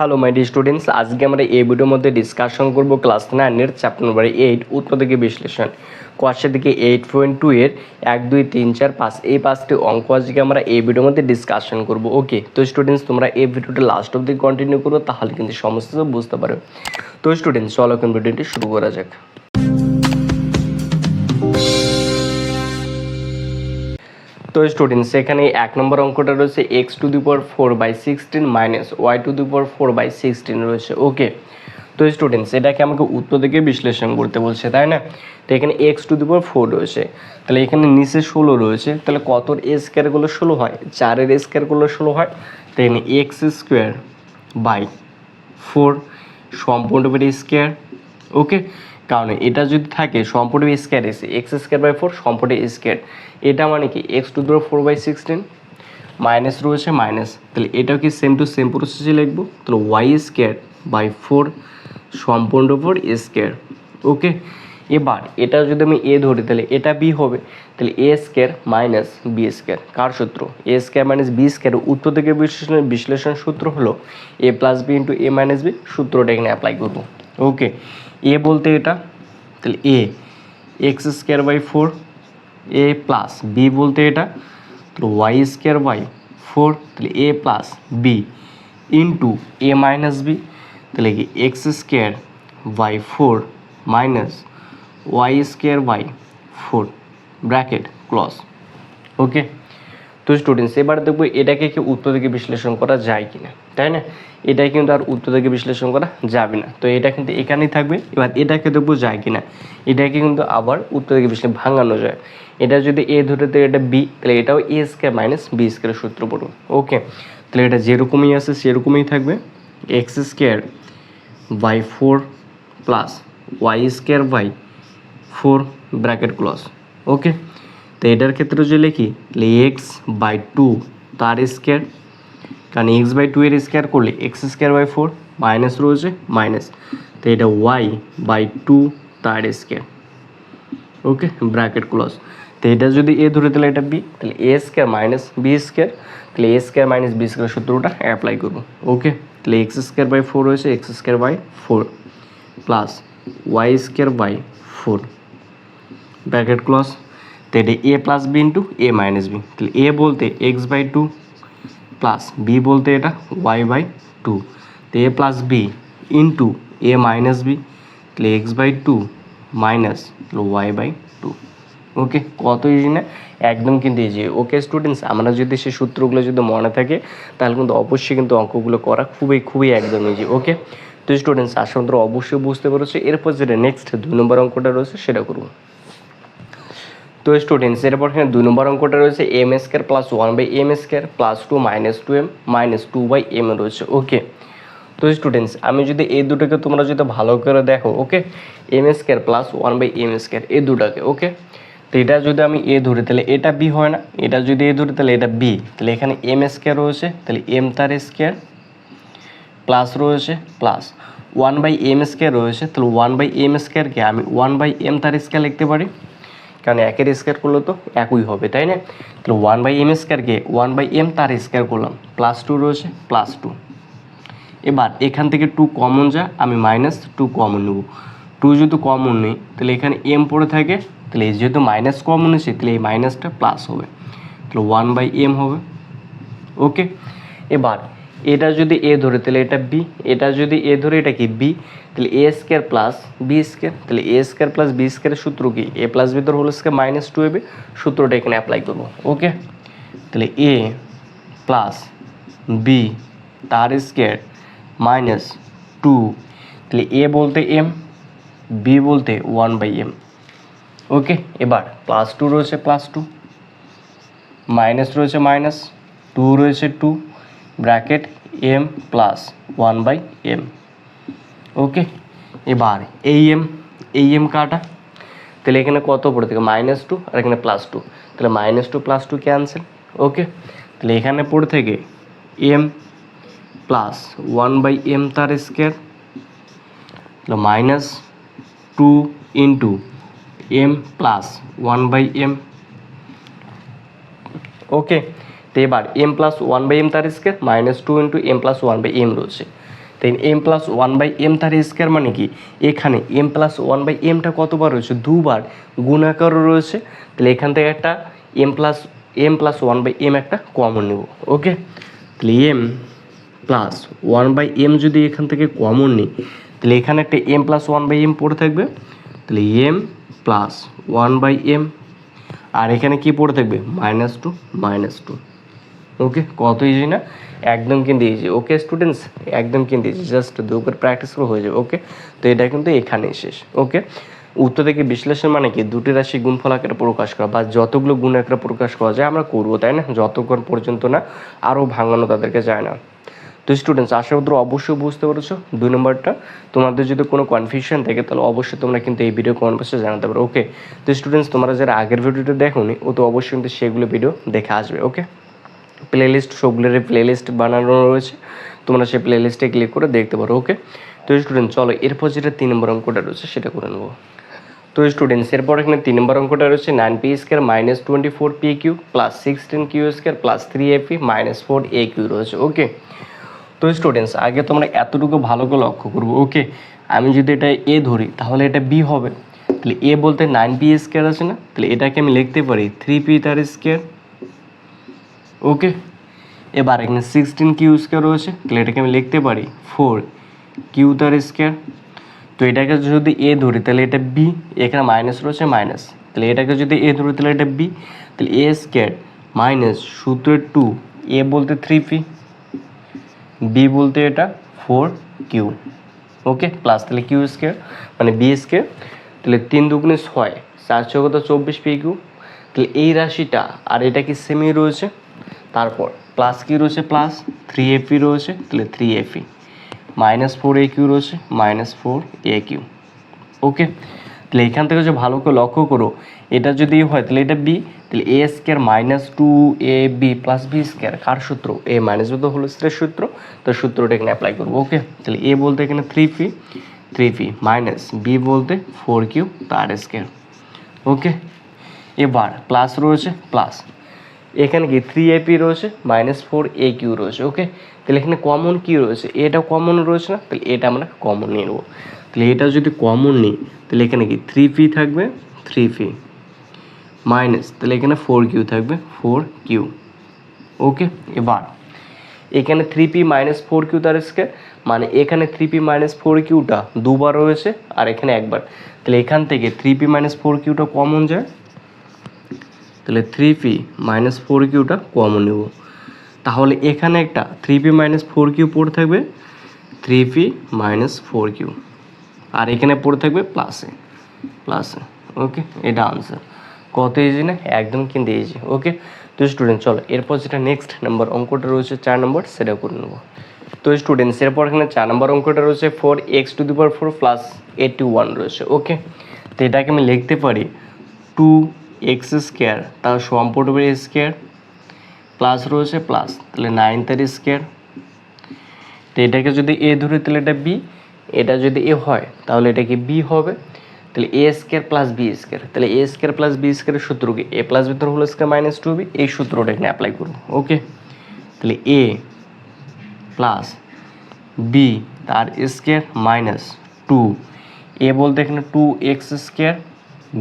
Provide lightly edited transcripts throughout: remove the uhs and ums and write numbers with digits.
Hello my dear students, আজকে আমরা এই ভিডিওর মধ্যে ডিসকাশন করব ক্লাস 9 চ্যাপ্টার নম্বর 8 উৎপাদকে বিশ্লেষণ কোয়েশ্চেন থেকে 8.2 এর 1 2 3 4 5 এই পাঁচটি অঙ্ক আজকে আমরা এই ভিডিওর মধ্যে ডিসকাশন করব। ওকে, তো স্টুডেন্টস তোমরা এই ভিডিওটা লাস্ট অবধি কন্টিনিউ করো, তাহলে কিন্তু সমস্ত কিছু বুঝতে পারবে। তো স্টুডেন্টস চলো এখন ভিডিওটি শুরু করা যাক। তো স্টুডেন্টস এখানে এক নম্বর অঙ্কটা রয়েছে x⁴/16 মাইনাস y⁴/16 রয়েছে। ওকে, তো স্টুডেন্টস এটাকে আমাকে উৎপাদকে বিশ্লেষণ করতে বলছে, তাই না? তো এখানে x⁴ রয়েছে, তাহলে এখানে নিচে 16 রয়েছে, তাহলে কতর এ স্কোয়ারগুলো 16 হয়? 4-এর স্কোয়ারগুলো 16 হয়, তো এখানে x²/4 সম্পূর্ণ স্কোয়ার। ওকে, কারণ এটা যদি থাকে সম্পূর্ণ স্কোয়ার এসে x²/4 সম্পূর্ণ স্কোয়ার, এটা মানে কি x⁴/16 মাইনাস রয়েছে মাইনাস, তাহলে এটাও কি সেম টু সেম প্রসেসে লিখবো, তাহলে y²/4 সম্পূর্ণ স্কোয়ার। ওকে, এবার এটা যদি আমি এ ধরি তাহলে এটা বি হবে, তাহলে a² মাইনাস b²। কার সূত্র? a² মাইনাস b² উৎপাদকে বিশ্লেষণ সূত্র হলো a plus B into A minus B, সূত্রটা এখানে অ্যাপ্লাই করবো। ওকে, এ বলতে এটা, তাহলে এ x²/4, এ প্লাস বি বলতে এটা, তাহলে y²/4, তাহলে A plus B into A minus B, তাহলে কি x²/4 minus y²/4 bracket close. ওকে, তো স্টুডেন্টস এবার দেখবো এটাকে কি উৎপাদকে বিশ্লেষণ করা যায় কিনা, তাই না? এটা কিন্তু আর উৎপাদকে বিশ্লেষণ করা যাবে না, তো এটা কিন্তু এখানেই থাকবে। এবার এটাকে দেখবো যায় কিনা, এটাকে কিন্তু আবার উৎপাদকে বিশ্লেষণ ভাঙানো যায়। এটা যদি এ ধরে তো এটা বি, তাহলে এটাও a² মাইনাস b² সূত্র পড়ুন। ওকে, তাহলে এটা যেরকমই আছে সেরকমই থাকবে, x²/4 plus y²/4 bracket close. ওকে, তো এটার ক্ষেত্রে যে লিখি তাহলে x/2 তার স্কোয়ার, কারণ x/2 এর স্কোয়ার করলে x²/4 মাইনাস রয়েছে মাইনাস, তো এটা y/2 তার স্কোয়ার। ওকে, ব্র্যাকেট ক্লোজ। তো এটা যদি এ ধরে তাহলে এটা বি, তাহলে a² মাইনাস b², তাহলে a² মাইনাস b² সূত্রটা অ্যাপ্লাই করবো। ওকে, তাহলে x²/4 রয়েছে x²/4 plus y²/4 bracket close. তো এটা এ plus B into A minus B, তাহলে এ বলতে x/2 প্লাস বি বলতে এটা y/2, তো এ plus B into A minus B, তাহলে x/2 মাইনাস y/2। ওকে, কত ইজি না, একদম কিন্তু ইজি। ওকে স্টুডেন্টস, আমরা যদি সেই সূত্রগুলো যদি মনে থাকে তাহলে কিন্তু অবশ্যই কিন্তু অঙ্কগুলো করা খুবই একদম ইজি। ওকে, তো স্টুডেন্টস আশা করি অবশ্যই বুঝতে পেরেছি। এরপর যেটা নেক্সট 2 নম্বর অঙ্কটা রয়েছে সেটা করব। তো স্টুডেন্টস এরপর এখানে 2 নম্বর অঙ্কটা রয়েছে m² plus 1/m² plus 2 minus 2m minus 2/m রয়েছে। ওকে, তো স্টুডেন্টস আমি যদি এই দুটোকে তোমরা যদি ভালো করে দেখো, ওকে, m² প্লাস 1/m² এই দুটাকে, ওকে, তো এটা যদি আমি এ ধরি তাহলে এটা বি হয় না, এটা যদি এ ধরি তাহলে এটা বি, তাহলে এখানে m² রয়েছে, তাহলে m তার স্কোয়ার প্লাস রয়েছে প্লাস 1/m² রয়েছে, তাহলে 1/m²কে আমি 1/m তার স্কোয়ার লিখতে পারি, কারণ একের স্কোয়ার করলে তো একই হবে, তাই না? তাহলে 1/m²কে 1/m তার স্কোয়ার করলাম, প্লাস 2 রয়েছে প্লাস 2। এবার এখান থেকে 2 কমন যা, আমি মাইনাস 2 কমন নেব। 2 যদি কমন নেই তাহলে এখানে m পড়ে থাকে, তাহলে যেহেতু মাইনাস কমন এসে তাহলে এই মাইনাসটা প্লাস হবে, তাহলে 1/m হবে। ওকে, এবার এটা যদি এ ধরে তাহলে এটা বি, এটা যদি এ ধরে এটা কি বি, তাহলে a² প্লাস b², তাহলে a² প্লাস b² সূত্র কি a প্লাস বি তোর হোল স্কোয়ার মাইনাস 2ab, সূত্রটা এখানে অ্যাপ্লাই করবো। ওকে, তাহলে a প্লাস বি তার স্কোয়ার মাইনাস 2, তাহলে এ বলতে m, বি বলতে 1/m। ওকে, এবার প্লাস 2 রয়েছে প্লাস 2, মাইনাস রয়েছে মাইনাস 2 রয়েছে 2 ব্র্যাকেট m প্লাস 1/m। ওকে, এবার এই m কাটা, তাহলে এখানে কত পড়ে থাকে -2 আর এখানে +2, তাহলে -2 +2 ক্যান্সেল। ওকে, তাহলে এখানে পড়ে থেকে m প্লাস 1/m তার স্কোয়ার, তাহলে -2 ইন্টু m প্লাস 1/m। ওকে, তো এবার m প্লাস 1/m তার square -2 into m plus 1/m রয়েছে, তাই M plus one by M তার স্কোয়ার মানে কি এখানে এম প্লাস ওয়ান বাই এমটা কতবার রয়েছে দুবার গুণ আকারও রয়েছে, তাহলে এখান থেকে একটা M plus one by M একটা কমন নেব। ওকে, তাহলে M plus one by M যদি এখান থেকে কমন নিই তাহলে এখানে একটা M plus one by M পড়ে থাকবে, তাহলে M plus one by M, আর এখানে কি পড়ে থাকবে -2 ওকে, কত ইজি না, একদম কিন্তু ইজি। ওকে স্টুডেন্টস, একদম কিন্তু ইজি, জাস্ট দুবার প্র্যাকটিস করে হয়ে যাবে। ওকে, তো এটা কিন্তু এখানেই শেষ। ওকে, উত্তর থেকে বিশ্লেষণ মানে কি দুটি রাশি গুণফল আকারে প্রকাশ করা বা যতগুলো গুণ আকারে প্রকাশ করা যায় আমরা করবো, তাই না, যতক্ষণ পর্যন্ত না আরও ভাঙানো তাদেরকে যায় না। তো স্টুডেন্টস আশা করি অবশ্যই বুঝতে পেরেছো 2 নম্বরটা। তোমাদের যদি কোনো কনফিউশন থাকে তাহলে অবশ্যই তোমরা কিন্তু এই ভিডিও কমেন্ট বক্সে জানাতে পারো। ওকে, তো স্টুডেন্টস তোমরা যারা আগের ভিডিওটা দেখোনি ও তো অবশ্যই কিন্তু সেগুলো ভিডিও দেখে আসবে। ওকে, প্লেলিস্ট সবগুলোর প্লেলিস্ট বানানো রয়েছে, তোমরা সেই প্লেলিস্টে ক্লিক করে দেখতে পারো। ওকে, তো স্টুডেন্ট চলো এরপর যেটা 3 নম্বর অঙ্কটা রয়েছে সেটা করে নেবো। তো স্টুডেন্টস এরপর এখানে 3 নম্বর অঙ্কটা রয়েছে 9p² -24pq plus 16q² plus 3ap -4aq রয়েছে। ওকে, তো স্টুডেন্টস আগে তোমরা এতটুকু ভালো করে লক্ষ্য করবো। ওকে, আমি যদি এটা এ ধরি তাহলে এটা বি হবে, তাহলে এ বলতে 9p² আছে না, তাহলে এটাকে আমি লিখতে পারি 3p তার স্কোয়ার। ওকে, এবার এখানে 16q² রয়েছে, তাহলে এটাকে আমি লিখতে পারি 4q তার স্কোয়ার। তো এটাকে যদি এ ধরি তাহলে এটা বি, এখানে মাইনাস রয়েছে মাইনাস, তাহলে এটাকে যদি এ ধরি তাহলে এটা বি, তাহলে এ স্কোয়ার মাইনাস সূত্রের 2, এ বলতে 3p, বি বলতে এটা 4q। ওকে, প্লাস তাহলে কিউ স্কোয়ার মানে বি স্কোয়ার, তাহলে 3 দুগুণে 6, 4 6 24pq, তাহলে এই রাশিটা আর এটা কি সেমই রয়েছে, তারপর প্লাস কি রয়েছে প্লাস 3ap রয়েছে, তাহলে 3ap -4aq রয়েছে -4aq। ওকে, তাহলে এখান থেকে যে ভালো করে লক্ষ্য করো এটা যদি হয় তাহলে এটা বি, তাহলে A square -2ab plus B square কার সূত্র, A minus B whole square সূত্র, তো সূত্রটা এখানে অ্যাপ্লাই করবো। ওকে, তাহলে এ বলতে এখানে 3p মাইনাস বি বলতে 4q তার স্কোয়ার। ওকে, এবার প্লাস রয়েছে প্লাস, এখানে কি 3ap রয়েছে -4aq রয়েছে। ওকে, তাহলে এখানে কমন কি রয়েছে, এটা কমন রয়েছে না, তাহলে এটা আমরা কমন নিয়ে নেবো। তাহলে এটা যদি কমন নিই তাহলে এখানে কি 3p থাকবে 3p মাইনাস, তাহলে এখানে 4q থাকবে 4q। ওকে, এবার এখানে 3p -4q তার স্কোয়ার মানে এখানে 3p -4qটা দুবার রয়েছে আর এখানে একবার, তাহলে এখান থেকে 3p -4qটা কমন যায়, তাহলে 3p -4qটা কমন নেব, তাহলে এখানে একটা 3p -4q পড়ে থাকবে 3p -4q, আর এখানে পড়ে থাকবে প্লাসে। ওকে, এটা আনসার। কত ইজি না, একদম কিন্তু ইজি। ওকে, তো স্টুডেন্ট চলো এরপর যেটা নেক্সট নাম্বার অঙ্কটা রয়েছে 4 নম্বর সেটা করে নেবো। তো স্টুডেন্টস এরপর এখানে 4 নম্বর অঙ্কটা রয়েছে 4x⁴ প্লাস 81 রয়েছে। ওকে, তো এটাকে আমি লিখতে পারি 2x² তার সম্পূর্ণ স্কোয়ার প্লাস রয়েছে প্লাস, তাহলে 9 তার স্কোয়ার। তো এটাকে যদি এ ধরি তাহলে এটা বি, এটা যদি এ হয় তাহলে এটা কি বি হবে, তাহলে A square plus B square, তাহলে এ স্কোয়ার প্লাস বি স্কোয়ারের সূত্র কি A plus B whole square -2b, এই সূত্রটা এখানে অ্যাপ্লাই করব। ওকে, তাহলে এ প্লাস বি তার স্কোয়ার -2, এ বলতে এখানে 2x²,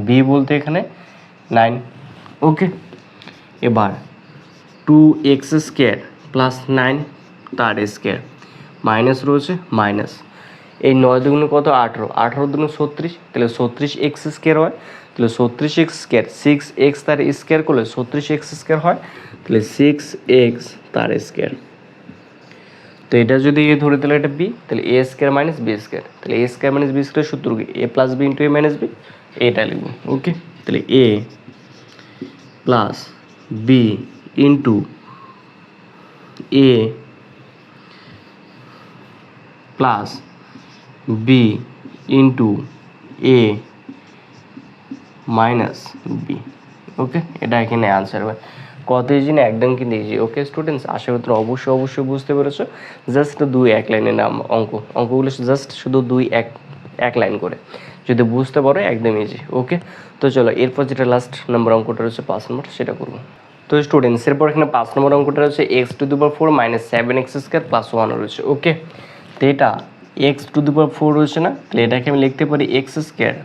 বি বলতে এখানে 9। ওকে, এবার 2x² প্লাস 9 তার স্কোয়ার মাইনাস রয়েছে মাইনাস, এই 9 দুগুণে কত 18, 18 দুগুণে 36, তাহলে 36x² হয়, তাহলে 36x², 6x তার স্কোয়ার করলে 36x² হয়, তাহলে 6x তার স্কোয়ার। তো এটা যদি এ ধরে তাহলে এটা বি, তাহলে A square minus B square, তাহলে A square minus B square সূত্র কি A plus B into A minus B, এটা লিখবো। ওকে, তাহলে A plus B into A plus B into A minus B. Okay, এটা এখানে আনসার হবে। কত ইজি না, একদম কিন্তু ইজি। ওকে স্টুডেন্টস আশা করি অবশ্যই বুঝতে পেরেছো, জাস্ট 2-1 লাইনের নাম অঙ্কগুলো জাস্ট শুধু 2-1 লাইন করে যদি বুঝতে পারো একদম ইজি। ওকে, তো চলো এরপর যেটা লাস্ট নাম্বার অঙ্কটা রয়েছে 5 নম্বর সেটা করবো। তো স্টুডেন্টস এরপর এখানে 5 নম্বর অঙ্কটা রয়েছে x⁴ -7x² + 1 রয়েছে। ওকে, তো এটা x⁴ রয়েছে না, তাহলে এটাকে আমি লিখতে পারি x²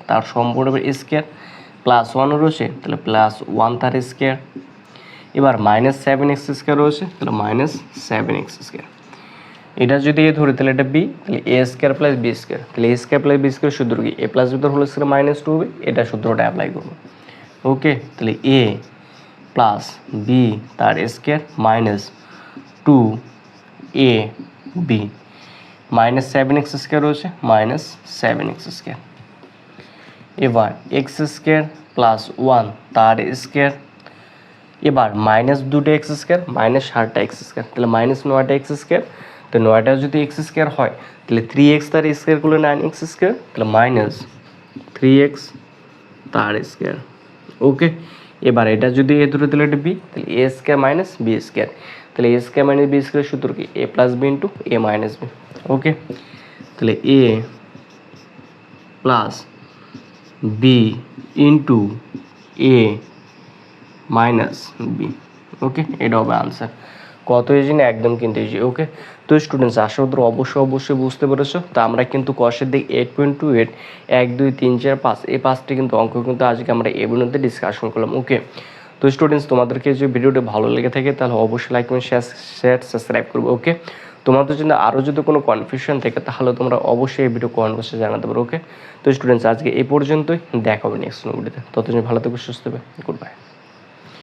তার সম্পূর্ণ স্কোয়ার প্লাস 1 রয়েছে, তাহলে +1 তার স্কোয়ার। এবার -7x² রয়েছে, তাহলে -7x²। এটা যদি এ ধরে তাহলে এটা b, তাহলে a² + b², তাহলে a² + b² সূত্র কি a + b হোল স্কয়ার -2 হবে, এটা সূত্রটা অ্যাপ্লাই করব। ওকে, তাহলে a প্লাস b তার স্কয়ার -2ab -7x² রয়েছে -7x²। এবার x² + 1 তার স্কয়ার, এবার -2টা x², -8টা x², তাহলে -9টা x²। তো 9টা যদি x² হয় তাহলে 3x তার স্কয়ার করলে 9x², তাহলে -3x তার স্কয়ার। ওকে, এবার এটা যদি এ ধরে তাহলে এটা b, তাহলে a² - b², তাহলে a² - b² সূত্র কি a + b * a - b। Okay, তাহলে a plus b into a minus B. Okay, এটা হবে আনসার। কত ইজি না, একদম কিন্তু ইজি। ওকে, তো স্টুডেন্টস আশা করি অবশ্যই বুঝতে পেরেছো। তো আমরা কিন্তু কষের দিক 8.28 1 2 3 4 5 এই 5টি কিন্তু অঙ্ক কিন্তু আজকে আমরা এই ভিডিওতে ডিসকাশন করলাম। ওকে, তো স্টুডেন্টস তোমাদেরকে যদি ভিডিওটি ভালো লেগে থাকে তাহলে অবশ্যই লাইক কমেন্ট শেয়ার সাবস্ক্রাইব করবে। ওকে, তোমাদের জন্য আরও যদি কোনো কনফিউশন থাকে তাহলে তোমরা অবশ্যই এই ভিডিও কমেন্ট বক্সে জানাতে পারো। ওকে, তো স্টুডেন্টস আজকে এই পর্যন্তই, দেখা হবে নেক্সট ভিডিওতে। ততদিন ভালো থেকো, সুস্থ হবে, গুড বাই।